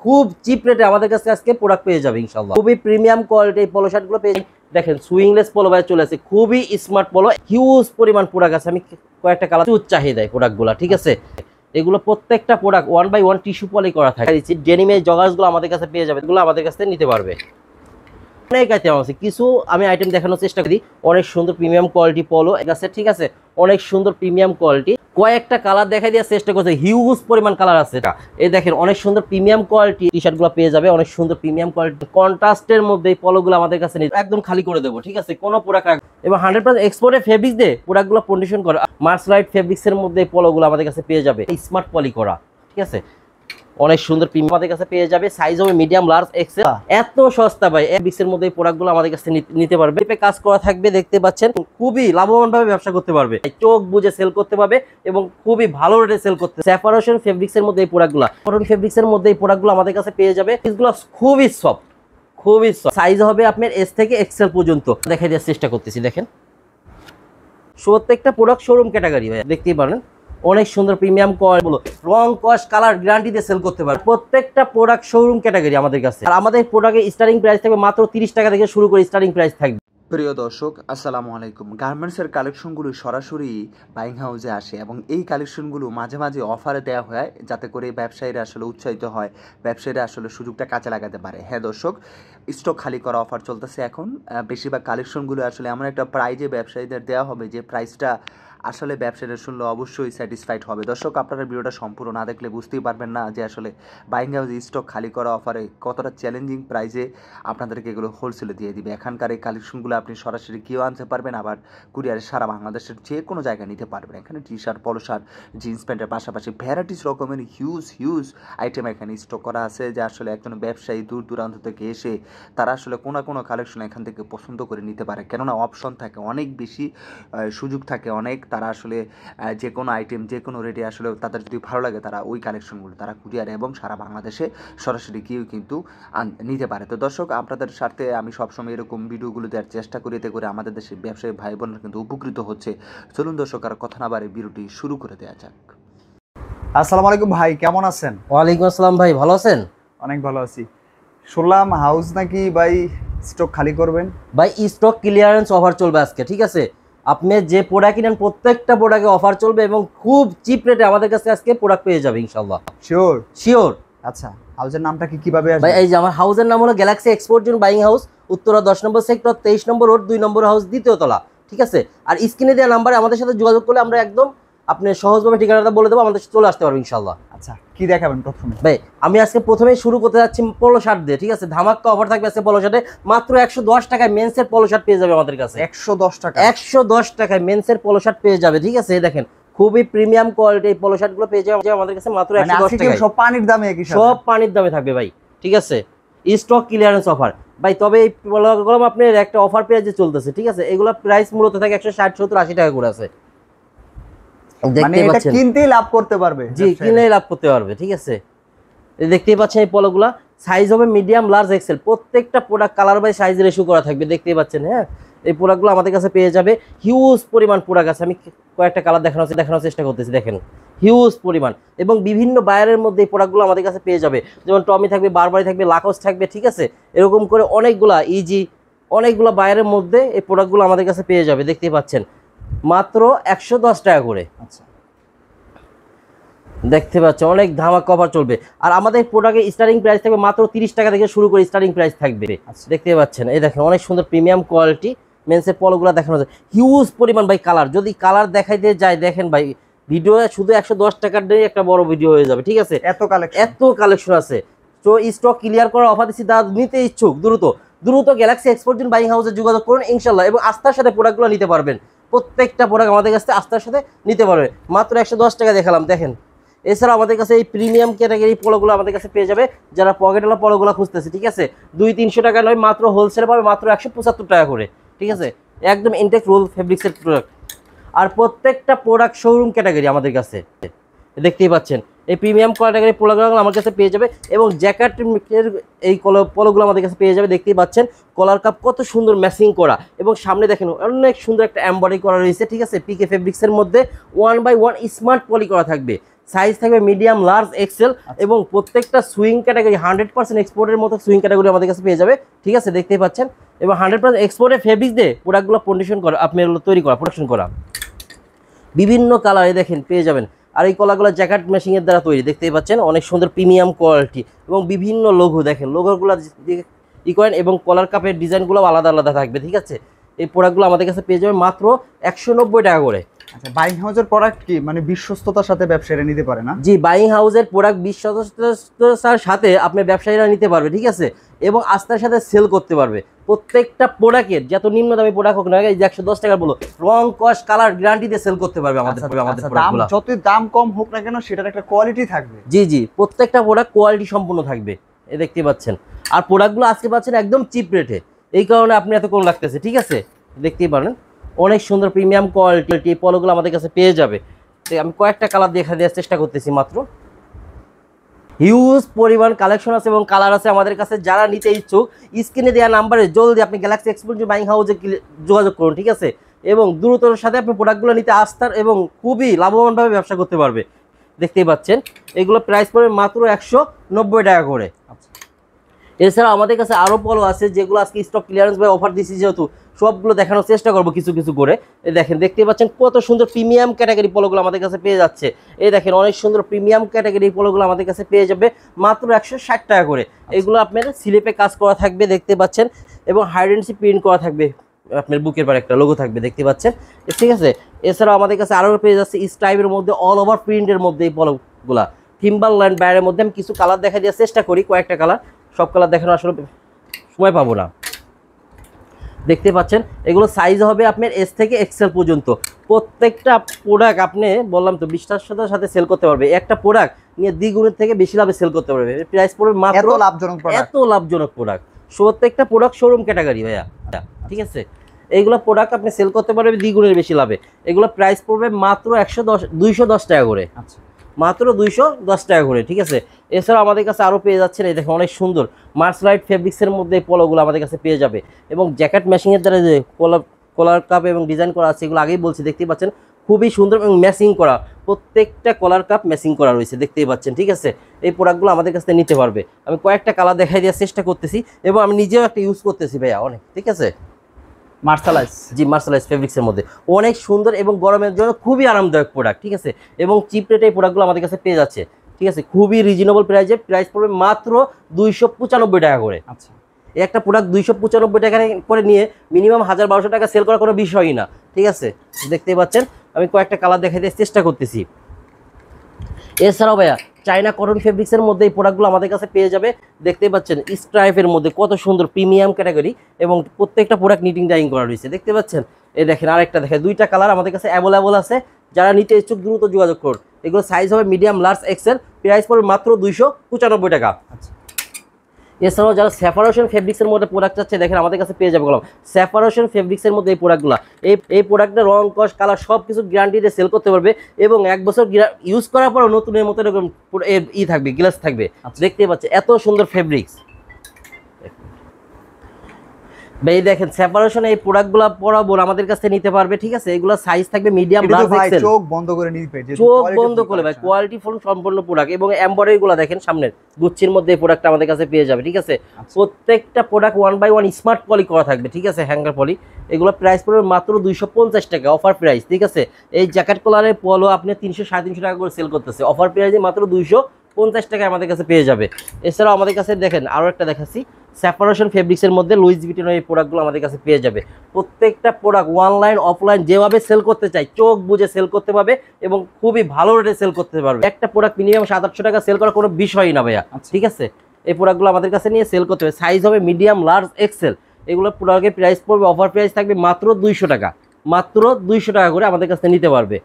খুব চিপ রেটে আমাদের কাছে আজকে প্রোডাক্ট পেয়ে যাবে ইনশাআল্লাহ। খুবই প্রিমিয়াম কোয়ালিটি এই পলো শার্টগুলো পেয়ে দেখেন সুইংলেস পলো ভাই চলে আসে, খুবই স্মার্ট পলো, হিউজ পরিমাণ প্রোডাক্ট আছে। আমি কয়েকটা কালার চাহিদায় প্রোডাক্টগুলো, ঠিক আছে। এগুলো প্রত্যেকটা প্রোডাক্ট 1/1 টিস্যু পলি করা থাকে। ডেনিমের জগার্সগুলো আমাদের কাছে পেয়ে যাবে, এগুলো আমাদের কাছে নিতে পারবে। অনেক আইটেম আছে, কিছু আমি আইটেম দেখানোর চেষ্টা করি। অনেক সুন্দর প্রিমিয়াম কোয়ালিটি পলো আছে, ঠিক আছে। অনেক সুন্দর প্রিমিয়াম কোয়ালিটি, কয়েকটা কালার দেখাই দেওয়ার চেষ্টা করছে, হিউজ পরিমাণ কালার আছে। এই দেখেন অনেক সুন্দর প্রিমিয়াম কোয়ালিটি টি শার্টগুলো পেয়ে যাবে, অনেক সুন্দর প্রিমিয়াম কোয়ালিটি কন্ট্রাস্টের মধ্যে এই পলোগুলো আমাদের কাছে একদম খালি করে দেবো, ঠিক আছে। কোনো প্রোডাক্ট এবং 100% এক্সপোর্টের ফেব্রিক্স দিয়ে প্রোডাক্টগুলো কন্ডিশন করা, মার্সলাইট ফেব্রিক্সের মধ্যে এই পলোগুলো আমাদের কাছে পেয়ে যাবে, স্মার্ট পলি করা, ঠিক আছে। অনেক সুন্দর প্রিমিয়াম আমাদের কাছে পেয়ে যাবে, সাইজ হবে মিডিয়াম লার্জ এক্সেল। এত সস্তা ভাই, এর মধ্যে এই প্রোডাক্টগুলো আমাদের কাছে নিতে পারবে। কাজ করা থাকবে, দেখতে পাচ্ছেন, খুবই লাভবান ভাবে ব্যবসা করতে পারবে, চোখ বুঝে সেল করতে পারবে এবং খুবই ভালো রেটে সেল করতে। সেপারেশন ফেব্রিক্স এর মধ্যে এই প্রোডাক্টগুলো, কটন ফেব্রিক্স এর মধ্যে এই প্রোডাক্টগুলো আমাদের কাছে পেয়ে যাবে। এগুলো খুবই সফট, খুবই সফট। সাইজ হবে আপনার এস থেকে এক্সেল পর্যন্ত। দেখাই দেওয়ার চেষ্টা করতেছি, দেখেন প্রত্যেকটা প্রোডাক্ট শোরুম ক্যাটাগরি ভাই, দেখতেই পারেন। অনেক সুন্দর প্রিমিয়াম কোয়ালিটি, রং কস কালার গ্যারান্টি দিয়ে সেল করতে পারে। প্রত্যেকটা প্রোডাক্ট শোরুম ক্যাটাগরি আমাদের কাছে। আর আমাদের প্রোডাক্টের স্টার্টিং প্রাইস থাকবে মাত্র 30 টাকা থেকে শুরু করে স্টার্টিং প্রাইস থাকবে। প্রিয় দর্শক, আসসালামু আলাইকুম। গার্মেন্টসের কালেকশনগুলো সরাসরি বাইং হাউসে আসে এবং এই কালেকশনগুলো মাঝে মাঝে অফারে দেওয়া হয়, যাতে করে ব্যবসায়ীরা আসলে উৎসাহিত হয়, ব্যবসায়ীরা আসলে সুযোগটা কাজে লাগাতে পারে। হ্যাঁ দর্শক, স্টক খালি করা অফার চলতেছে এখন। বেশিরভাগ কালেকশনগুলো আসলে এমন একটা প্রাইজে ব্যবসায়ীদের দেওয়া হবে যে প্রাইসটা আসলে ব্যবসায়ীরা শুনলে অবশ্যই স্যাটিসফাইড হবে। দর্শক, আপনারা ভিডিওটা সম্পূর্ণ না দেখলে বুঝতেই পারবেন না যে আসলে বাইং হাউসে স্টক খালি করা অফারে কতটা চ্যালেঞ্জিং প্রাইসে আপনাদেরকে এগুলো হোলসেলে দিয়ে দিবে। এখানকার এই কালেকশনগুলো আপনি সরাসরি কেউ আনতে পারবেন, আবার কুরিয়ারে সারা বাংলাদেশের যে কোনো জায়গায় নিতে পারবেন। এখানে টি শার্ট, পলো শার্ট, জিন্স প্যান্টের পাশাপাশি ভ্যারাইটিস রকমের হিউজ আইটেম এখানে স্টক করা আছে, যে আসলে একজন ব্যবসায়ী দূর দূরান্ত থেকে এসে তারা আসলে কোনো কালেকশন এখান থেকে পছন্দ করে নিতে পারে। কেননা অপশন থাকে অনেক বেশি, সুযোগ থাকে অনেক। তারা আসলে যে কোনো আইটেম যে কোনো রেটে আসলে তাদের যদি ভালো লাগে তারা ওই কালেকশনগুলো তারা কুরিয়ারে এবং সারা বাংলাদেশে সরাসরি কেউ কিন্তু নিতে পারে। তো দর্শক, আপনাদের স্বার্থে আমি সবসময় এরকম ভিডিওগুলো দেওয়ার চেষ্টা করি, এতে করে আমাদের দেশের ব্যবসায়ী ভাই বোনরা কিন্তু উপকৃত হচ্ছে। চলুন দর্শক, আর কথা না বাড়ি ভিডিওটি শুরু করে দেওয়া যাক। আসসালামু আলাইকুম ভাই, কেমন আছেন? ওয়ালাইকুম আসসালাম ভাই, ভালো আছেন? অনেক ভালো আছি। শুনলাম হাউস নাকি ভাই স্টক খালি করবেন? ভাই স্টক ক্লিয়ারেন্স অফার চলবে আজকে, ঠিক আছে। আপনি যে প্রোডাক্ট কিনেন প্রত্যেকটা প্রোডাক্টে অফার চলবে এবং খুব চিপ রেটে আমাদের কাছে আজকে প্রোডাক্ট পেয়ে যাবে ইনশাআল্লাহ। শিওর? শিওর। আচ্ছা, হাউসের নামটা কিভাবে আসবে? ভাই এই যে আমার হাউসের নাম হলো Galaxy export zone buying house, Uttara 10 নম্বর সেক্টর, 23 নম্বর রোড, 2 নম্বর হাউস, দ্বিতীয় তলা, ঠিক আছে। আর স্ক্রিনে দেওয়া নাম্বারে আমাদের সাথে যোগাযোগ করলে আমরা একদম আপনি সহজভাবে ঠিকানাটা বলে দেবো, আমাদের চলে আসতে পারবেন ইনশাআল্লাহ। আচ্ছা, কি দেখাবেন প্রথমে? ভাই আমি আজকে প্রথমেই শুরু করতে যাচ্ছি পলো শার্ট দিয়ে, ঠিক আছে। ধামাকা অফার থাকবে আজকে পলো শার্টে, মাত্র 110 টাকায় মেন্সের পলো শার্ট পেয়ে যাবে আমাদের কাছে। 110 টাকা? 110 টাকায় মেন্সের পলো শার্ট পেয়ে যাবে, ঠিক আছে। দেখেন খুবই প্রিমিয়াম কোয়ালিটি এই পলো শার্টগুলো পেয়ে যাবে আমাদের কাছে মাত্র 110 টাকায়। সব পানির দামে? সব পানির দামে থাকবে ভাই, ঠিক আছে। স্টক ক্লিয়ারেন্স অফার ভাই। তবে এই পলোগুলো আপনার একটা অফার প্রাইসে চলতেছে, ঠিক আছে। এগুলো প্রাইস মূলত থাকে 160, 70, 80 টাকা করে আছে। মানে এটা কিনতেই লাভ করতে পারবে? জি, কিনলেই লাভ করতে পারবে, ঠিক আছে। দেখতেই পাচ্ছেন এই পলোগুলা সাইজ হবে মিডিয়াম লার্জ এক্সেল। প্রত্যেকটা product colour by size ratio করা থাকবে, দেখতেই পাচ্ছেন। হ্যাঁ, এই প্রোডাক্টগুলো আমাদের কাছে পেয়ে যাবে, হিউজ পরিমাণ প্রোডাক্ট আছে। আমি কয়েকটা কালার দেখানোর চেষ্টা করতেছি, দেখেন হিউজ পরিমাণ। এবং বিভিন্ন বায়ারের মধ্যে এই প্রোডাক্টগুলো আমাদের কাছে পেয়ে যাবে, যেমন টমি থাকবে, বারবারি থাকবে, লাকোস থাকবে, ঠিক আছে। এরকম করে অনেকগুলা ইজি অনেকগুলো বায়ারের মধ্যে এই প্রোডাক্টগুলো আমাদের কাছে পেয়ে যাবে, দেখতেই পাচ্ছেন মাত্র 110 টাকা করে। আচ্ছা, দেখতে পাচ্ছেন অনেক ধামাকা অফার চলবে। আর আমাদের প্রোডাক্টের স্টার্টিং প্রাইস থাকবে মাত্র 30 টাকা থেকে শুরু করে স্টার্টিং প্রাইস থাকবে। দেখতে পাচ্ছেন এই দেখেন অনেক সুন্দর প্রিমিয়াম কোয়ালিটি মেন্সের পলোগুলো দেখানো যায়, হিউজ পরিমাণ ভাই কালার। যদি কালার দেখাইতে যায় দেখেন ভাই, ভিডিও শুধু 110 টাকার দিয়ে একটা বড় ভিডিও হয়ে যাবে, ঠিক আছে। এত কালেকশন আছে। তো স্টক ক্লিয়ার করার অফার দিচ্ছি, দাদা নিতে ইচ্ছুক দ্রুত গ্যালাক্সি এক্সপোর্ট জোন বাইং হাউসে যোগাযোগ করুন ইনশাল্লাহ, এবং আস্থার সাথে প্রোডাক্টগুলো নিতে পারবেন। প্রত্যেকটা প্রোডাক্ট আমাদের কাছে আস্থার সাথে নিতে পারবেন। মাত্র 110 টাকা দেখালাম, দেখেন। এছাড়া আমাদের কাছে এই প্রিমিয়াম ক্যাটাগরি পলোগুলো আমাদের কাছে পেয়ে যাবে, যারা পকেটওয়ালা পলোগুলো খুঁজতেছে, ঠিক আছে। 200-300 টাকা নয়, মাত্র হোলসেল পাবে মাত্র 175 টাকা করে, ঠিক আছে। একদম ইনটেক রোল ফেব্রিক্সের প্রোডাক্ট। আর প্রত্যেকটা প্রোডাক্ট শোরুম ক্যাটাগরি আমাদের কাছে, দেখতেই পাচ্ছেন। এই প্রিমিয়াম ক্যাটাগরি পলোগুলো আমার কাছে পেয়ে যাবে, এবং জ্যাকেটের এই পলোগুলো আমাদের কাছে পেয়ে যাবে, দেখতেই পাচ্ছেন। কলার কাপ কত সুন্দর ম্যাচিং করা, এবং সামনে দেখেন অনেক সুন্দর একটা এমব্রয়ডারি করা রয়েছে, ঠিক আছে। পিকে ফেব্রিক্সের মধ্যে 1/1 স্মার্ট পলি করা থাকবে, সাইজ থাকবে মিডিয়াম, লার্জ, এক্সেল এবং প্রত্যেকটা সুইং ক্যাটাগরি 100% এক্সপোর্টের মতো সুইং ক্যাটাগরি আমাদের কাছে পেয়ে যাবে, ঠিক আছে, দেখতেই পাচ্ছেন। এবং 100% এক্সপোর্টের ফেব্রিক দিয়ে প্রোডাক্টগুলো কন্ডিশন করা, আপনি এগুলো তৈরি করা, প্রোডাকশন করা, বিভিন্ন কালারে দেখেন পেয়ে যাবেন। আর এই কলাগুলো জ্যাকেট মেশিনের দ্বারা তৈরি, দেখতেই পাচ্ছেন, অনেক সুন্দর প্রিমিয়াম কোয়ালিটি এবং বিভিন্ন লোগো দেখেন, লোগোগুলো ই করেন এবং কলার কাপের ডিজাইনগুলো আলাদা আলাদা থাকবে, ঠিক আছে। এই প্রোডাক্টগুলো আমাদের কাছে পেয়ে যাবে মাত্র 190 টাকা করে। আচ্ছা, বাইং হাউসের প্রোডাক্ট কি মানে বিশ্বস্ততার সাথে ব্যবসায়ীরা নিতে পারে না? জি, বাইং হাউসের প্রোডাক্ট বিশ্বস্ততার সাথে আপনি ব্যবসায়ীরা নিতে পারবে, ঠিক আছে, এবং আস্থার সাথে সেল করতে পারবে। প্রত্যেকটা প্রোডাক্টের যত নিম্ন দামি প্রোডাক্ট হোক না, এই 110 টাকা বলো, রং, কস, কালার গ্যারান্টিতে সেল করতে পারবে আমাদের প্রোডাক্টগুলো। যতই দাম কম হোক না কেন সেটার একটা কোয়ালিটি থাকবে। জি জি, প্রত্যেকটা প্রোডাক্ট কোয়ালিটি সম্পূর্ণ থাকবে, এই দেখতে পাচ্ছেন। আর প্রোডাক্টগুলো আজকে পাচ্ছেন একদম চিপ রেটে, এই কারণে আপনি এত কম লাগতেছে, ঠিক আছে, দেখতেই পারেন। অনেক সুন্দর প্রিমিয়াম কোয়ালিটি এই পলোগুলো আমাদের কাছে পেয়ে যাবে। আমি কয়েকটা কালার দেখা দেওয়ার চেষ্টা করতেছি মাত্র। হিউজ পরিমাণ কালেকশন আছে এবং কালার আছে আমাদের কাছে। যারা নিতে ইচ্ছুক স্ক্রিনে দেওয়া নাম্বারে জলদি আপনি গ্যালাক্সি এক্সক্লুসিভ বাইং হাউসে যোগাযোগ করুন, ঠিক আছে, এবং দ্রুতর সাথে আপনি প্রোডাক্টগুলো নিতে আস্থার এবং খুবই লাভবানভাবে ব্যবসা করতে পারবে। দেখতেই পাচ্ছেন এগুলো প্রাইস পড়বে মাত্র 190 টাকা করে। এছাড়া আমাদের কাছে আরও পলো আছে যেগুলো আজকে স্টক ক্লিয়ারেন্স বা অফার দিচ্ছি, যেহেতু সবগুলো দেখানোর চেষ্টা করবো কিছু কিছু করে। এই দেখেন, দেখতে পাচ্ছেন কত সুন্দর প্রিমিয়াম ক্যাটাগরি পলোগুলো আমাদের কাছে পেয়ে যাচ্ছে। এই দেখেন, অনেক সুন্দর প্রিমিয়াম ক্যাটাগরি পলোগুলো আমাদের কাছে পেয়ে যাবে মাত্র 160 টাকা করে। এগুলো আপনার স্লিপে কাজ করা থাকবে, দেখতে পাচ্ছেন, এবং হাইডেন্সি প্রিন্ট করা থাকবে, আপনার বুকের পর একটা লোগো থাকবে, দেখতে পাচ্ছেন, ঠিক আছে। এছাড়াও আমাদের কাছে আরও পেয়ে যাচ্ছে স্ট্রাইপের মধ্যে অল ওভার প্রিন্টের মধ্যে এই পলোগুলা, থিম্বারল্যান্ড ব্র্যান্ডের মধ্যে। আমি কিছু কালার দেখা দেওয়ার চেষ্টা করি, কয়েকটা কালার, সব কালার দেখানো আসলে সময় পাবো না। দেখতে পাচ্ছেন এগুলো সাইজ হবে আপনার এস থেকে এক্সেল পর্যন্ত। প্রত্যেকটা প্রোডাক্ট আপনি বললাম তো বিশ্বাসের সাথে সেল করতে পারবে। একটা প্রোডাক্ট নিয়ে দ্বিগুণের থেকে বেশি লাভে সেল করতে পারবে। প্রাইস পড়বে মাত্র এত লাভজনক প্রোডাক্ট। প্রত্যেকটা প্রোডাক্ট শোরুম ক্যাটাগরি ভাইয়া, ঠিক আছে। এইগুলো প্রোডাক্ট আপনি সেল করতে পারবে দ্বিগুণের বেশি লাভে। এগুলো প্রাইস পড়বে মাত্র 210 টাকা করে, মাত্র 210 টাকা করে, ঠিক আছে। এছাড়াও আমাদের কাছে আরও পেয়ে যাচ্ছেন, এই দেখেন অনেক সুন্দর মার্সলাইট ফেব্রিক্সের মধ্যে এই পলোগুলো আমাদের কাছে পেয়ে যাবে। এবং জ্যাকেট মেশিনের দ্বারা যে কলার কাপ এবং ডিজাইন করা আছে, এগুলো আগেই বলছি, দেখতেই পাচ্ছেন, খুবই সুন্দর এবং ম্যাচিং করা। প্রত্যেকটা কলার কাপ ম্যাচিং করা রয়েছে, দেখতেই পাচ্ছেন, ঠিক আছে। এই প্রোডাক্টগুলো আমাদের কাছে নিতে পারবে। আমি কয়েকটা কালার দেখাই দেওয়ার চেষ্টা করতেছি এবং আমি নিজেও একটা ইউজ করতেছি ভাইয়া, অনেক, ঠিক আছে। মার্শালাইজ, জি, মার্শালাইজ ফেব্রিক্সের মধ্যে অনেক সুন্দর এবং গরমের জন্য খুবই আরামদায়ক প্রোডাক্ট, ঠিক আছে। এবং চিপ রেটে এই প্রোডাক্টগুলো আমাদের কাছে পেয়ে যাচ্ছে, ঠিক আছে, খুবই রিজনেবল প্রাইসে। প্রাইস পড়বে মাত্র 295 টাকা করে। আচ্ছা, এই একটা প্রোডাক্ট 295 টাকা করে নিয়ে মিনিমাম 1000-1200 টাকা সেল করার কোনো বিষয়ই না, ঠিক আছে। দেখতেই পাচ্ছেন আমি কয়েকটা কালার দেখাই দেওয়ার চেষ্টা করতেছি। এছাড়াও ভাইয়া চাইনা কটন ফেব্রিক্সের মধ্যে এই প্রোডাক্টগুলো আমাদের কাছে পেয়ে যাবে। দেখতেই পাচ্ছেন স্ট্রাইপের মধ্যে কত সুন্দর প্রিমিয়াম ক্যাটাগরি এবং প্রত্যেকটা প্রোডাক্ট নিটিং ডাইং করা রয়েছে, দেখতে পাচ্ছেন। এই দেখেন আরেকটা দেখেন, দুইটা কালার আমাদের কাছে অ্যাভেলেবল আছে। যারা নিতে ইচ্ছুক দ্রুত যোগাযোগ করুন। এগুলো সাইজ হবে মিডিয়াম, লার্জ, এক্সেল। প্রাইস পড়বে মাত্র 295 টাকা। এছাড়াও যারা সেপারেশন ফেব্রিক্সের মধ্যে প্রোডাক্ট আছে, দেখেন আমাদের কাছে পেয়ে যাবে সেপারেশন ফেব্রিক্সের মধ্যে এই প্রোডাক্টগুলো। এই প্রোডাক্টের রং, কস, কালার সব কিছু গ্যারান্টিতে সেল করতে পারবে এবং 1 বছর ইউজ করার পর নতুনের মতো এরকম থাকবে, গ্লাস থাকবে, দেখতেই পাচ্ছে এত সুন্দর ফেব্রিক্স। ভাই দেখেন সেপারেশন এই প্রোডাক্টগুলো পরাবো আমাদের কাছে নিতে পারবে, ঠিক আছে। এগুলো সাইজ থাকবে মিডিয়াম, লার্জ, এক্সেল। চোখ বন্ধ করে নিতে, চোখ বন্ধ করে ভাই, কোয়ালিটি ফুল সম্পূর্ণ প্রোডাক্ট। এবং এমব্রয়ডারি গুলো দেখেন সামনের গুচ্ছির মধ্যে এই প্রোডাক্টটা আমাদের কাছে পেয়ে যাবে, ঠিক আছে। প্রত্যেকটা প্রোডাক্ট 1 বাই 1 স্মার্ট পলি করা থাকবে, ঠিক আছে, হ্যাঙ্গার পলি। এগুলো প্রাইস পড়বে মাত্র 250 টাকা, অফার প্রাইস, ঠিক আছে। এই জ্যাকেট কলারের পলো আপনি 300-350 টাকা করে সেল করতেছে, অফার প্রাইসে মাত্র 250 টাকায় আমাদের কাছে পেয়ে যাবে। এছাড়াও আমাদের কাছে দেখেন আরও একটা দেখাচ্ছি, সেপারেশন ফেব্রিক্সের মধ্যে লুইস ভিটনের এই প্রোডাক্টগুলো আমাদের কাছে পেয়ে যাবে। প্রত্যেকটা প্রোডাক্ট অনলাইন অফলাইন যেভাবে সেল করতে চাই চোখ বুঝে সেল করতে পারবে এবং খুবই ভালো রেটে সেল করতে পারবে। একটা প্রোডাক্ট মিনিমাম 700-800 টাকা সেল করার কোনো বিষয়ই না ভাইয়া, ঠিক আছে। এই প্রোডাক্টগুলো আমাদের কাছে নিয়ে সেল করতে হবে। সাইজ হবে মিডিয়াম, লার্জ, এক্সেল। এগুলো প্রোডাক্টের প্রাইস পড়বে, অফার প্রাইস থাকবে মাত্র 200 টাকা, মাত্র 200 টাকা করে আমাদের কাছে নিতে পারবে।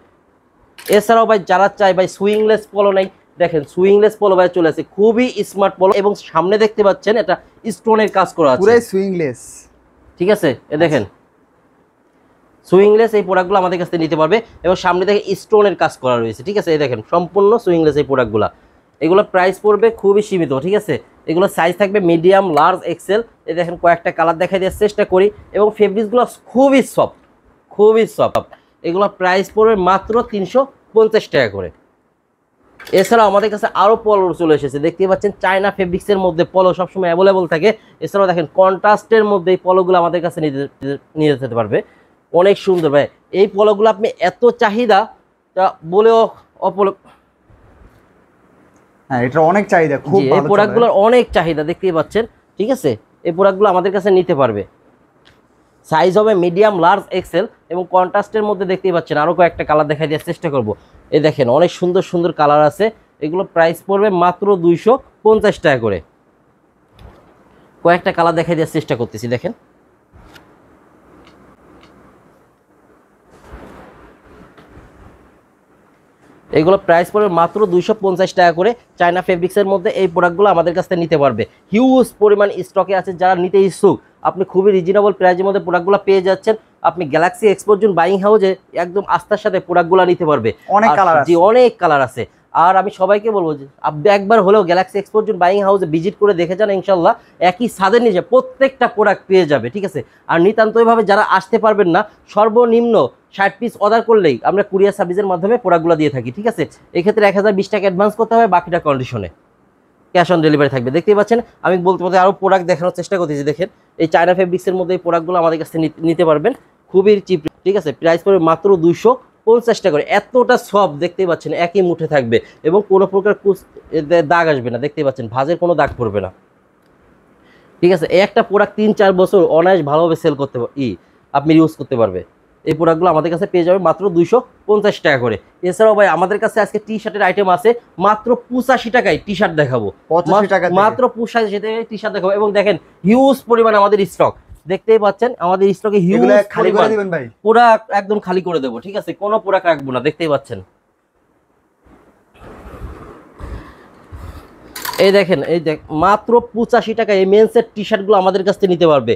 এছাড়াও ভাই যারা চাই ভাই সুইংলেস পলো নাই, দেখেন সুইংলেস পলো ভাই চলে আসে, খুবই স্মার্ট পলো এবং সামনে দেখতে পাচ্ছেন এটা স্টোনের কাজ করা আছে, পুরো সুইংলেস, ঠিক আছে। এ দেখেন সুইংলেস এই প্রোডাক্টগুলো আমাদের কাছে নিতে পারবে এবং সামনে দেখে স্টোনের কাজ করা রয়েছে, ঠিক আছে। এই দেখেন সম্পূর্ণ সুইংলেস এই প্রোডাক্টগুলো। এগুলো প্রাইস পড়বে খুবই সীমিত, ঠিক আছে। এগুলো সাইজ থাকবে মিডিয়াম, লার্জ, এক্সেল। এই দেখেন কয়েকটা কালার দেখাই দেওয়ার চেষ্টা করি এবং ফেব্রিক্সগুলো খুবই সফট, খুবই সফট। এগুলো প্রাইস পড়বে মাত্র 350 টাকা করে। এছাড়াও আমাদের কাছে আরো পলো চলে এসেছে, দেখতে পাচ্ছেন চায়না ফেব্রিক্সের মধ্যে পলো সবসময় অ্যাভেলেবল থাকে। এছাড়াও দেখেন কন্ট্রাস্টের মধ্যে এই পলোগুলো আমাদের কাছে নিয়ে যেতে পারবে, অনেক সুন্দর ভাই। এই পলোগুলো আপনি এত চাহিদা তা বলেও হ্যাঁ, এটা অনেক চাহিদা, খুব ভালো। এই প্রোডাক্টগুলোর অনেক চাহিদা দেখতেই পাচ্ছেন, ঠিক আছে। এই প্রোডাক্টগুলো আমাদের কাছে নিতে পারবে, সাইজ হবে মিডিয়াম, লার্জ, এক্সেল এবং কন্ট্রাস্টের মধ্যে দেখতেই পাচ্ছেন। আরও কয়েকটা কালার দেখাই দেওয়ার চেষ্টা করব। এই দেখেন অনেক সুন্দর সুন্দর কালার আছে, এগুলো প্রাইস পড়বে মাত্র 250 টাকা করে। কয়েকটা কালার দেখাই দেওয়ার চেষ্টা করতেছি, দেখেন এগুলো প্রাইস পড়বে মাত্র 250 টাকা করে। চায়না ফেব্রিক্সের মধ্যে এই প্রোডাক্টগুলো আমাদের কাছ থেকে নিতে পারবে, হিউজ পরিমাণ স্টকে আছে। যারা নিতে ইচ্ছুক আপনি খুবই রিজনেবল প্রাইসের মধ্যে প্রোডাক্টগুলো পেয়ে যাচ্ছেন। আপনি গ্যালাক্সি এক্সপোর্ট জোন বাইং হাউসে একদম আস্থার সাথে প্রোডাক্টগুলো নিতে পারবে, অনেক কালার আছে। জি অনেক কালার আছে। আর আমি সবাইকে বলবো যে আপনি একবার হলেও গ্যালাক্সি এক্সপোর্ট জোন বাইং হাউসে ভিজিট করে দেখে যান, ইনশাল্লাহ একই ছাদের নিচে প্রত্যেকটা প্রোডাক্ট পেয়ে যাবে, ঠিক আছে। আর নিতান্তভাবে যারা আসতে পারবেন না, সর্বনিম্ন 60 পিস অর্ডার করলেই আমরা কুরিয়ার সার্ভিসের মাধ্যমে প্রোডাক্টগুলো দিয়ে থাকি, ঠিক আছে। এক্ষেত্রে 1020 টাকা অ্যাডভান্স করতে হবে, বাকিটা কন্ডিশনে ক্যাশ অন ডেলিভারি থাকবে। দেখতেই পাচ্ছেন আমি বলতে বলতে আরও প্রোডাক্ট দেখানোর চেষ্টা করতেছি। দেখেন এই চায়না ফেব্রিক্সের মধ্যে এই প্রোডাক্টগুলো আমাদের কাছে নিতে পারবেন খুবই চিপ, ঠিক আছে। প্রাইস পড়বে মাত্র 250 টাকা করে। এতটা সফট দেখতেই পাচ্ছেন, একই মুঠে থাকবে এবং কোনো প্রকার দাগ আসবে না, দেখতেই পাচ্ছেন ভাঁজের কোনো দাগ পড়বে না, ঠিক আছে। একটা প্রোডাক্ট 3-4 বছর অনায়াস ভালোভাবে সেল করতে আপনি ইউজ করতে পারবে। এই প্রোডাক্টগুলো আমাদের কাছে পেয়ে যাবে মাত্র 250 টাকা করে। এছাড়াও ভাই আমাদের কাছে আজকে টি শার্টের আইটেম আছে মাত্র 85 টাকায় টি শার্ট দেখাবো, 85 টাকা মাত্র 85 টাকায় টি শার্ট দেখাবো। এবং দেখেন হিউজ পরিমাণ আমাদের স্টক, দেখতেই পাচ্ছেন আমাদের স্টকে হিউজ খালি করে দিবেন ভাই, প্রোডাক্ট একদম খালি করে দেবো, ঠিক আছে। কোনো প্রোডাক্ট রাখবো না, দেখতেই পাচ্ছেন। এই দেখেন এই দেখ মাত্র 85 টাকায় এই মেন্সের টি শার্টগুলো আমাদের কাছ থেকে নিতে পারবে।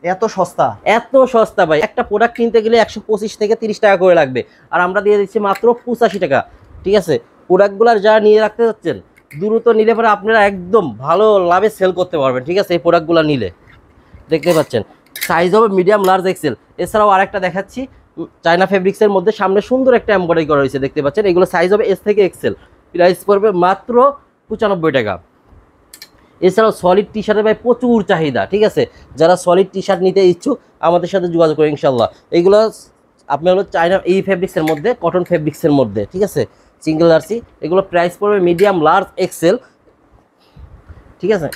এত সস্তা, এত সস্তা ভাই, একটা প্রোডাক্ট কিনতে গেলে 125 থেকে 30 টাকা করে লাগবে, আর আমরা দিয়ে দিচ্ছি মাত্র 85 টাকা, ঠিক আছে। প্রোডাক্টগুলো যারা নিয়ে রাখতে যাচ্ছেন দ্রুত নিলে পরে আপনারা একদম ভালো লাভে সেল করতে পারবেন, ঠিক আছে। এই প্রোডাক্টগুলো নিলে দেখতে পাচ্ছেন সাইজ হবে মিডিয়াম, লার্জ, এক্সেল। এছাড়াও আরেকটা দেখাচ্ছি চায়না ফেব্রিক্সের মধ্যে, সামনে সুন্দর একটা এমব্রয়ডারি করা হয়েছে, দেখতে পাচ্ছেন। এগুলো সাইজ হবে এস থেকে এক্সেল, প্রাইস পড়বে মাত্র 95 টাকা। এছাড়াও সলিড টি শার্টের ভাই প্রচুর চাহিদা, ঠিক আছে। যারা সলিড টি শার্ট নিতে ইচ্ছুক আমাদের সাথে যোগাযোগ করে ইনশাল্লাহ। এইগুলো আপনি হলো চায়না এই ফেব্রিক্সের মধ্যে, কটন ফেব্রিক্সের মধ্যে, ঠিক আছে, সিঙ্গেল জার্সি। এগুলো প্রাইস পড়বে মিডিয়াম, লার্জ, এক্সেল, ঠিক আছে।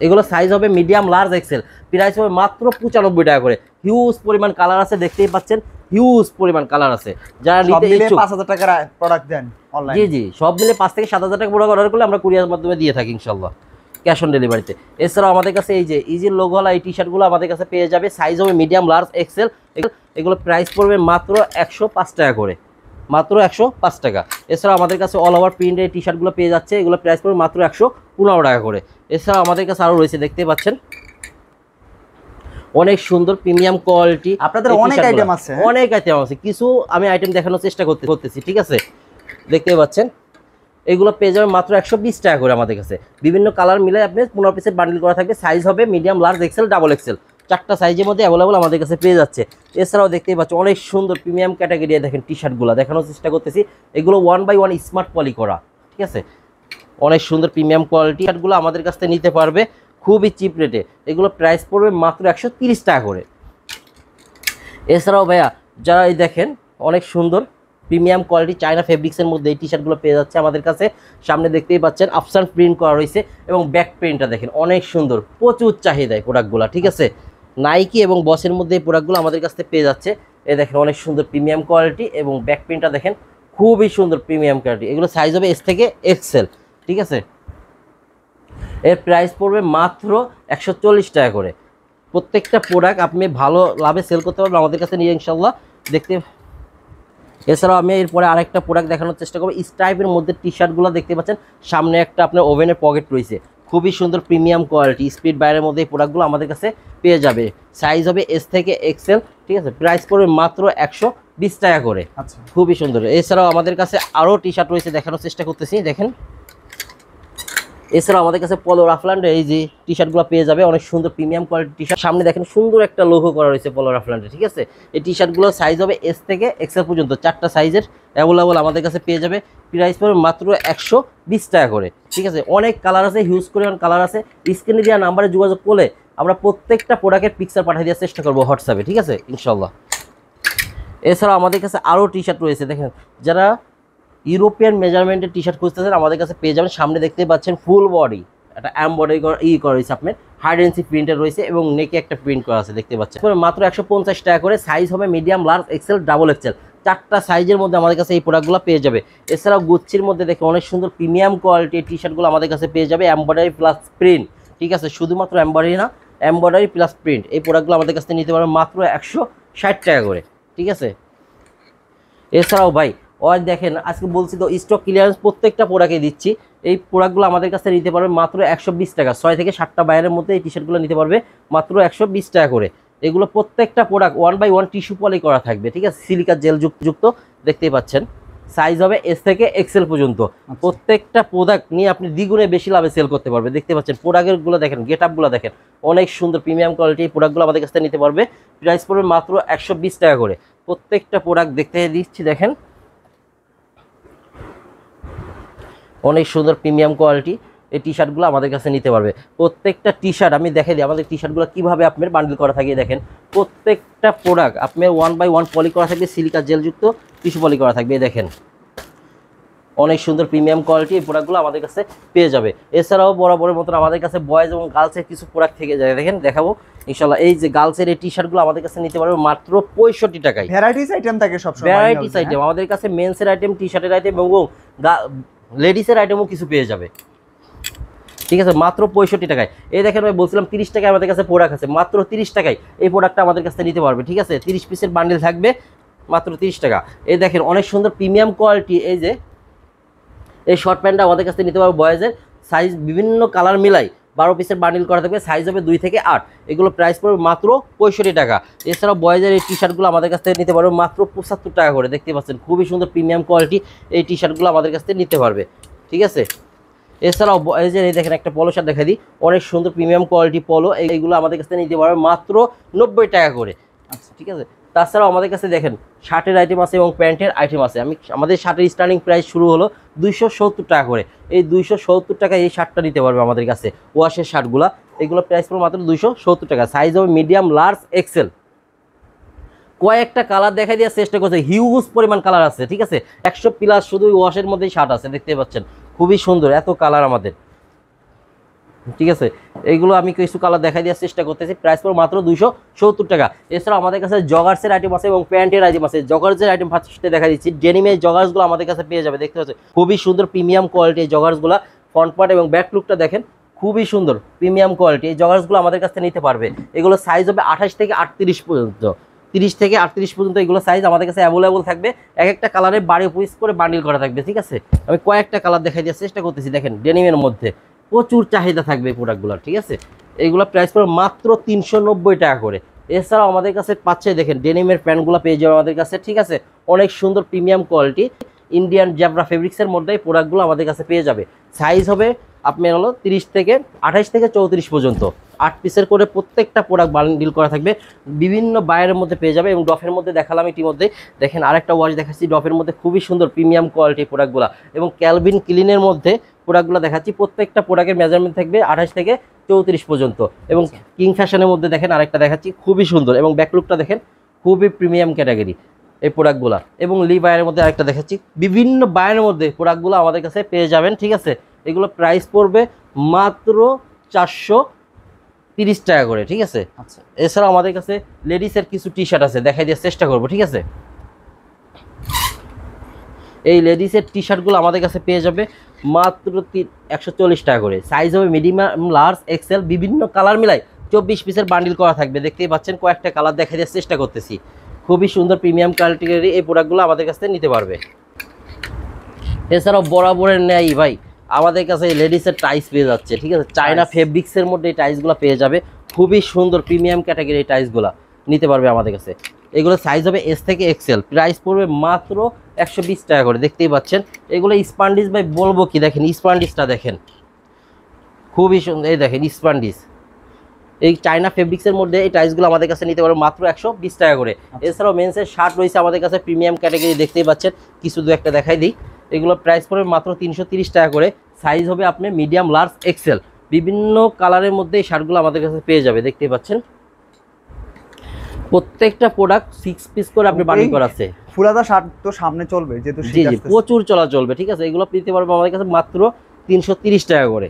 এগুলো সাইজ হবে মিডিয়াম, লার্জ, এক্সেল, প্রাইস হবে মাত্র 95 টাকা করে। হিউজ পরিমাণ কালার আছে, দেখতেই পাচ্ছেন হিউজ পরিমাণ কালার আছে। যারা নিতে ইচ্ছুক 5000 টাকার প্রোডাক্ট দেন অনলাইন, জি জি সব মিলে 5 থেকে 7000 টাকা প্রোডাক্ট অর্ডার করলে আমরা কুরিয়ার মাধ্যমে দিয়ে থাকি ইনশাল্লাহ, ক্যাশ অন ডেলিভারিতে। এছাড়াও আমাদের কাছে এই যে ইজির লোগোওয়ালা এই টি শার্টগুলো আমাদের কাছে পেয়ে যাবে, সাইজ হবে মিডিয়াম, লার্জ, এক্সেল। এগুলো প্রাইস পড়বে মাত্র 105 টাকা করে, মাত্র 105 টাকা। এছাড়াও আমাদের কাছে অল ওভার প্রিন্টের টি শার্টগুলো পেয়ে যাচ্ছে, এগুলো প্রাইস পড়বে মাত্র 115 টাকা করে। এছাড়াও আমাদের কাছে আরও রয়েছে, দেখতে পাচ্ছেন অনেক সুন্দর প্রিমিয়াম কোয়ালিটি। আপনাদের অনেক আইটেম আছে, অনেক আইটেম আছে, কিছু আমি আইটেম দেখানোর চেষ্টা করতেছি, ঠিক আছে। দেখতে পাচ্ছেন এগুলো পেয়ে যাবেন মাত্র 120 টাকা করে আমাদের কাছে। বিভিন্ন কালার মিলে আপনি 15 পিসের বান্ডিল করা থাকবে, সাইজ হবে medium, large, XL, double XL, 4টা সাইজের মধ্যে অ্যাভেলেবল আমাদের কাছে পেয়ে যাচ্ছে। এছাড়াও দেখতেই পাচ্ছেন অনেক সুন্দর প্রিমিয়াম ক্যাটাগরি দেখেন টি শার্টগুলো দেখানোর চেষ্টা করতেছি। এগুলো 1/1 স্মার্ট পলি করা, ঠিক আছে। অনেক সুন্দর প্রিমিয়াম কোয়ালিটি শার্টগুলো আমাদের কাছ থেকে নিতে পারবে খুবই চিপ রেটে। এগুলো প্রাইস পড়বে মাত্র 130 টাকা করে। এছাড়াও ভাইয়া যারা এই দেখেন অনেক সুন্দর প্রিমিয়াম কোয়ালিটি চায়না ফেব্রিক্সের মধ্যে এই টি শার্টগুলো পেয়ে যাচ্ছে আমাদের কাছে। সামনে দেখতেই পাচ্ছেন আফসান প্রিন্ট করা রয়েছে এবং ব্যাক প্রিন্টটা দেখেন অনেক সুন্দর, প্রচুর চাহিদা এই প্রোডাক্টগুলো, ঠিক আছে। নাইকি এবং বসের মধ্যে এই প্রোডাক্টগুলো আমাদের কাছ থেকে পেয়ে যাচ্ছে। এই দেখেন অনেক সুন্দর প্রিমিয়াম কোয়ালিটি এবং ব্যাক প্রিন্টটা দেখেন খুবই সুন্দর প্রিমিয়াম কোয়ালিটি। এগুলো সাইজ হবে এস থেকে এক্সেল, ঠিক আছে। এর প্রাইস পড়বে মাত্র 140 টাকা করে। প্রত্যেকটা প্রোডাক্ট আপনি ভালো লাভে সেল করতে পারবেন আমাদের কাছে নিয়ে ইনশাল্লাহ। দেখতে এছাড়াও আমি এরপরে আরেকটা প্রোডাক্ট দেখানোর চেষ্টা করবো। স্ট্রাইপের মধ্যে টি শার্টগুলো দেখতে পাচ্ছেন, সামনে একটা আপনার ওভেনের পকেট রয়েছে, খুবই সুন্দর প্রিমিয়াম কোয়ালিটি। স্পিড বাইরের মধ্যে এই প্রোডাক্টগুলো আমাদের কাছে পেয়ে যাবে, সাইজ হবে এস থেকে এক্সেল, ঠিক আছে। প্রাইস পড়বে মাত্র 120 টাকা করে, আচ্ছা খুবই সুন্দর। এছাড়াও আমাদের কাছে আরও টি শার্ট রয়েছে, দেখানোর চেষ্টা করতেছি। দেখেন এছাড়াও আমাদের কাছে পলো রাফল্যান্ডের এই যে টি শার্টগুলো পেয়ে যাবে, অনেক সুন্দর প্রিমিয়াম কোয়ালিটির টি শার্ট। সামনে দেখেন সুন্দর একটা লোগো করা রয়েছে পলো রাফল্যান্ডের, ঠিক আছে। এই টি শার্টগুলো সাইজ হবে এস থেকে এক্সেল পর্যন্ত, 4টা সাইজের অ্যাভেলেবল আমাদের কাছে পেয়ে যাবে। প্রাইস পড়বে মাত্র 120 টাকা করে, ঠিক আছে। অনেক কালার আছে, হিউজ পরিমাণ কালার আছে। স্ক্রিনে দেওয়া নাম্বারে যোগাযোগ করলে আমরা প্রত্যেকটা প্রোডাক্টের পিকচার পাঠিয়ে দেওয়ার চেষ্টা করবো হোয়াটসঅ্যাপে, ঠিক আছে, ইনশাল্লাহ। এছাড়াও আমাদের কাছে আরও টি শার্ট রয়েছে, দেখেন যারা ইউরোপিয়ান মেজারমেন্টের টি শার্ট খুঁজতেছেন আমাদের কাছে পেয়ে যাবেন। সামনে দেখতে পাচ্ছেন ফুল বডি একটা এমব্রয়ডারি করা রয়েছে, আপনার হাইডেন্সি প্রিন্টের রয়েছে এবং নেকে একটা প্রিন্ট করা আছে দেখতে পাচ্ছেন। মাত্র 150 টাকা করে। সাইজ হবে medium, large, XL, double XL, 4টা সাইজের মধ্যে আমাদের কাছে এই প্রোডাক্টগুলো পেয়ে যাবে। এছাড়াও গুচ্ছির মধ্যে দেখে অনেক সুন্দর প্রিমিয়াম কোয়ালিটির টি শার্টগুলো আমাদের কাছে পেয়ে যাবে, এমব্রয়ডারি প্লাস প্রিন্ট, ঠিক আছে। শুধুমাত্র এমব্রয়ডারি না, এমব্রয়ডারি প্লাস প্রিন্ট, এই প্রোডাক্টগুলো আমাদের কাছে নিতে পারবেন মাত্র 160 টাকা করে, ঠিক আছে। এছাড়াও ভাই দেখেন আজকে বলছি তো স্টক ক্লিয়ারেন্স প্রত্যেকটা প্রোডাক্টে দিচ্ছি। এই প্রোডাক্টগুলো আমাদের কাছে নিতে পারবে মাত্র 120 টাকা। 6 থেকে 7টা বাইরের মধ্যে এই টি শার্টগুলো নিতে পারবে মাত্র 120 টাকা করে। এগুলো প্রত্যেকটা প্রোডাক্ট 1/1 টিস্যু পলি করা থাকবে, ঠিক আছে, সিলিকা জেল যুক্ত দেখতেই পাচ্ছেন। সাইজ হবে এস থেকে এক্সেল পর্যন্ত। প্রত্যেকটা প্রোডাক্ট নিয়ে আপনি দ্বিগুণে বেশি লাভে সেল করতে পারবে, দেখতে পাচ্ছেন। প্রোডাক্টগুলো দেখেন, গেট আপগুলো দেখেন, অনেক সুন্দর প্রিমিয়াম কোয়ালিটি। প্রোডাক্টগুলো আমাদের কাছে নিতে পারবে, প্রাইস পড়বে মাত্র 120 টাকা করে। প্রত্যেকটা প্রোডাক্ট দেখতে দিচ্ছি, দেখেন অনেক সুন্দর প্রিমিয়াম কোয়ালিটি। এই টি শার্টগুলো আমাদের কাছে নিতে পারবে। প্রত্যেকটা টি শার্ট আমি দেখাই দিই আমাদের টি শার্টগুলো কীভাবে আপনার বান্ডেল করা থাকে। দেখেন প্রত্যেকটা প্রোডাক্ট আপনার 1/1 পলি করা থাকবে, সিলিকা জেলযুক্ত টিস্যু পলি করা থাকবে। দেখেন অনেক সুন্দর প্রিমিয়াম কোয়ালিটি এই প্রোডাক্টগুলো আমাদের কাছে পেয়ে যাবে। এছাড়াও বরাবরের মতন আমাদের কাছে বয়েজ এবং গার্লসের কিছু প্রোডাক্ট থেকে যায়, দেখেন দেখাবো ইনশাল্লাহ। এই যে গার্লসের এই টি শার্টগুলো আমাদের কাছে নিতে পারবে মাত্র 65 টাকায়। ভ্যারাইটিস আইটেম থাকে সব সময়, ভ্যারাইটিস আইটেম আমাদের কাছে, মেন্সের আইটেম, টি শার্টের আইটেম এবং লেডিসের আইটেমও কিছু পেয়ে যাবে, ঠিক আছে, মাত্র 65 টাকায়। এই দেখেন ভাই বলছিলাম 30 টাকায় আমাদের কাছে প্রোডাক্ট আছে, মাত্র 30 টাকায় এই প্রোডাক্টটা আমাদের কাছে নিতে পারবে, ঠিক আছে। 30 পিসের বান্ডেল থাকবে, মাত্র 30 টাকা। এই দেখেন অনেক সুন্দর প্রিমিয়াম কোয়ালিটি এই যে এই শর্ট প্যান্টটা আমাদের কাছে নিতে পারবে বয়েজের। সাইজ বিভিন্ন কালার মিলাই 12 পিসের বান্ডেল করা থাকবে, সাইজ হবে 2 থেকে 8। এগুলো প্রাইস পড়বে মাত্র 65 টাকা। এছাড়াও বয়েজের এই টি শার্টগুলো আমাদের কাছ থেকে নিতে পারবে মাত্র 75 টাকা করে, দেখতে পাচ্ছেন খুবই সুন্দর প্রিমিয়াম কোয়ালিটি। এই টি শার্টগুলো আমাদের কাছ থেকে নিতে পারবে, ঠিক আছে। এছাড়াও এই যে দেখেন একটা পলো শার্ট দেখা দিই, অনেক সুন্দর প্রিমিয়াম কোয়ালিটি পলো, এইগুলো আমাদের কাছ থেকে নিতে পারবে মাত্র 90 টাকা করে, আচ্ছা, ঠিক আছে। তাছাড়াও আমাদের কাছে দেখেন শার্টের আইটেম আছে এবং প্যান্টের আইটেম আছে। আমাদের শার্টের স্টার্টিং প্রাইস শুরু হলো 270 টাকা করে। এই 270 টাকা এই শার্টটা নিতে পারবে আমাদের কাছে, ওয়াশের শার্টগুলো। এগুলো প্রাইস পড়বে মাত্র 270 টাকা। সাইজ হবে মিডিয়াম, লার্জ, এক্সেল। কয়েকটা কালার দেখাই দেওয়ার চেষ্টা করছে, হিউজ পরিমাণ কালার আছে, ঠিক আছে। 100+ শুধু ওয়াশের মধ্যেই শার্ট আছে, দেখতে পাচ্ছেন খুবই সুন্দর, এত কালার আমাদের, ঠিক আছে। এইগুলো আমি কিছু কালার দেখাই দেওয়ার চেষ্টা করতেছি। প্রাইস পড়বে মাত্র 270 টাকা। এছাড়াও আমাদের কাছে জগার্সের আইটেম আছে এবং প্যান্টের আইটেম আছে। জগার্সের আইটেম ফার্স্টে দেখা দিচ্ছি, ডেনিমের জগার্সগুলো আমাদের কাছে পেয়ে যাবে, দেখতে পাচ্ছেন খুবই সুন্দর প্রিমিয়াম কোয়ালিটি এই জগার্সগুলো। ফ্রন্ট পার্ট এবং ব্যাক লুকটা দেখেন খুবই সুন্দর প্রিমিয়াম কোয়ালিটি। এই জগার্সগুলো আমাদের কাছে নিতে পারবে। এগুলো সাইজ হবে 28 থেকে 38 পর্যন্ত, 30 থেকে 38 পর্যন্ত এগুলো সাইজ আমাদের কাছে অ্যাভেলেবল থাকবে। এক একটা কালারে 12 পিস করে বান্ডিল করা থাকবে, ঠিক আছে। আমি কয়েকটা কালার দেখাই দেওয়ার চেষ্টা করতেছি। দেখেন ডেনিমের মধ্যে প্রচুর চাহিদা থাকবে এই প্রোডাক্টগুলোর, ঠিক আছে। এইগুলো প্রাইস পড়বে মাত্র 390 টাকা করে। এছাড়াও আমাদের কাছে পাচ্ছে দেখেন ডেনিমের প্যান্টগুলো পেয়ে যাবে আমাদের কাছে, ঠিক আছে। অনেক সুন্দর প্রিমিয়াম কোয়ালিটি ইন্ডিয়ান জ্যাবরা ফেব্রিক্সের মধ্যে এই প্রোডাক্টগুলো আমাদের কাছে পেয়ে যাবে। সাইজ হবে আপনার হলো 30 থেকে 28 থেকে 34 পর্যন্ত। 8 পিসের করে প্রত্যেকটা প্রোডাক্ট বান্ডিল করা থাকবে, বিভিন্ন বায়ের মধ্যে পেয়ে যাবে। এবং ডফের মধ্যে দেখালাম ইতিমধ্যে, দেখেন আরেকটা ওয়াচ দেখাচ্ছি ডফের মধ্যে, খুবই সুন্দর প্রিমিয়াম কোয়ালিটি প্রোডাক্টগুলো। এবং ক্যালভিন ক্লিনের মধ্যে প্রোডাক্টগুলো দেখাচ্ছি, প্রত্যেকটা প্রোডাক্টের মেজারমেন্ট থাকবে 28 থেকে 34 পর্যন্ত। এবং কিং ফ্যাশনের মধ্যে দেখেন আরেকটা দেখাচ্ছি, খুবই সুন্দর এবং ব্যাকলুকটা দেখেন খুবই প্রিমিয়াম ক্যাটাগরি এই প্রোডাক্টগুলো। এবং লি বায়ের মধ্যে আরেকটা দেখাচ্ছি, বিভিন্ন বায়ের মধ্যে প্রোডাক্টগুলো আমাদের কাছে পেয়ে যাবেন, ঠিক আছে। এগুলো প্রাইস পড়বে মাত্র 430 টাকা করে, ঠিক আছে। আচ্ছা, এছাড়াও আমাদের কাছে লেডিসের কিছু টি শার্ট আছে, দেখাই দেওয়ার চেষ্টা করবো, ঠিক আছে। এই লেডিসের টি শার্টগুলো আমাদের কাছে পেয়ে যাবে মাত্র 140 টাকা করে। সাইজ হবে মিডিয়াম, লার্জ, এক্সেল, বিভিন্ন কালার মিলাই 24 পিসের বান্ডিল করা থাকবে, দেখতেই পাচ্ছেন। কয়েকটা কালার দেখাই দেওয়ার চেষ্টা করতেছি। খুবই সুন্দর প্রিমিয়াম কোয়ালিটির এই প্রোডাক্টগুলো আমাদের কাছে নিতে পারবে। এছাড়াও বরাবরের ন্যায় ভাই আমাদের কাছে লেডিসের টাইস পেয়ে যাচ্ছে, ঠিক আছে। চায়না ফেব্রিক্সের মধ্যে এই টাইসগুলো পেয়ে যাবে, খুবই সুন্দর প্রিমিয়াম ক্যাটাগরি এই টাইসগুলো নিতে পারবে আমাদের কাছে। এগুলো সাইজ হবে এস থেকে এক্সেল, প্রাইস পড়বে মাত্র 120 টাকা করে, দেখতেই পাচ্ছেন। এগুলো স্পান্ডিস ভাই বলবো কি, দেখেন স্পান্ডিসটা দেখেন খুবই সুন্দর। এই দেখেন স্পান্ডিস, এই চায়না ফেব্রিক্সের মধ্যে এই টাইলসগুলো আমাদের কাছে নিতে পারবেন মাত্র 120 টাকা করে। এছাড়াও মেন্সের শার্ট রয়েছে আমাদের কাছে প্রিমিয়াম ক্যাটাগরি, দেখতেই পাচ্ছেন। কিছু দু একটা দেখাই দিই। এগুলো প্রাইস পড়বে মাত্র 330 টাকা করে। সাইজ হবে আপনি মিডিয়াম, লার্জ, এক্সেল, বিভিন্ন কালারের মধ্যে এই শার্টগুলো আমাদের কাছে পেয়ে যাবে, দেখতেই পাচ্ছেন। প্রত্যেকটা প্রোডাক্ট 6 পিস করে আপনি বানিয়ে করা আছে। ফুলাদা শার্ট তো সামনে চলবে যেহেতু জি জি, প্রচুর চলা চলবে, ঠিক আছে। এগুলো নিতে পারবো আমাদের কাছে মাত্র 330 টাকা করে।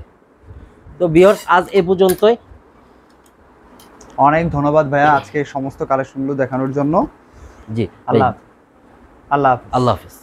তো ভিউয়ার্স, আজ এ পর্যন্তই। অনেক ধন্যবাদ ভাইয়া আজকে সমস্ত কালেকশনগুলো দেখানোর জন্য। জি, আল্লাহ আল্লাহ হাফেজ।